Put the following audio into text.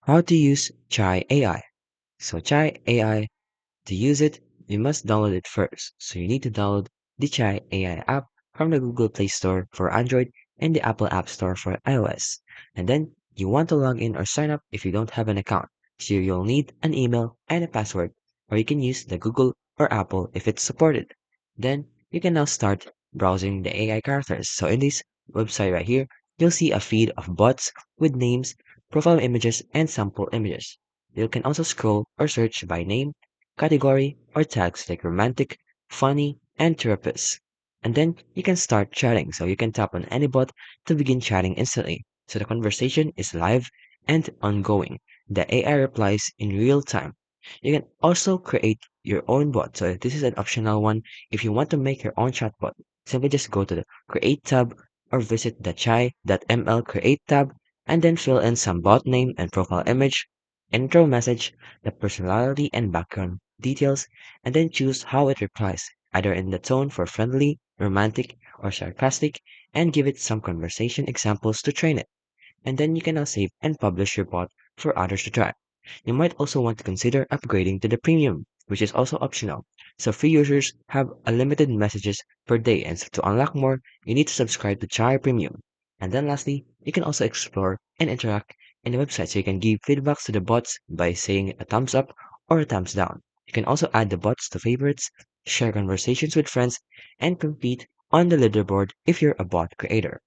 How to use Chai AI. So Chai AI, to use it, you must download it first. So you need to download the Chai AI app from the Google Play Store for Android and the Apple App Store for iOS. And then you want to log in or sign up if you don't have an account. So you'll need an email and a password, or you can use the Google or Apple if it's supported. Then you can now start browsing the AI characters. So in this website right here, you'll see a feed of bots with names, profile images, and sample images. You can also scroll or search by name, category, or tags like romantic, funny, and therapist. And then you can start chatting. So you can tap on any bot to begin chatting instantly. So the conversation is live and ongoing. The AI replies in real time. You can also create your own bot. So this is an optional one. If you want to make your own chatbot, simply just go to the Create tab or visit the chai.ml Create tab and then fill in some bot name and profile image, intro message, the personality and background details, and then choose how it replies, either in the tone for friendly, romantic, or sarcastic, and give it some conversation examples to train it. And then you can now save and publish your bot for others to try. You might also want to consider upgrading to the premium, which is also optional. So free users have unlimited messages per day, and so to unlock more, you need to subscribe to Chai Premium. And then lastly, you can also explore and interact in the website, so you can give feedbacks to the bots by saying a thumbs up or a thumbs down. You can also add the bots to favorites, share conversations with friends, and compete on the leaderboard if you're a bot creator.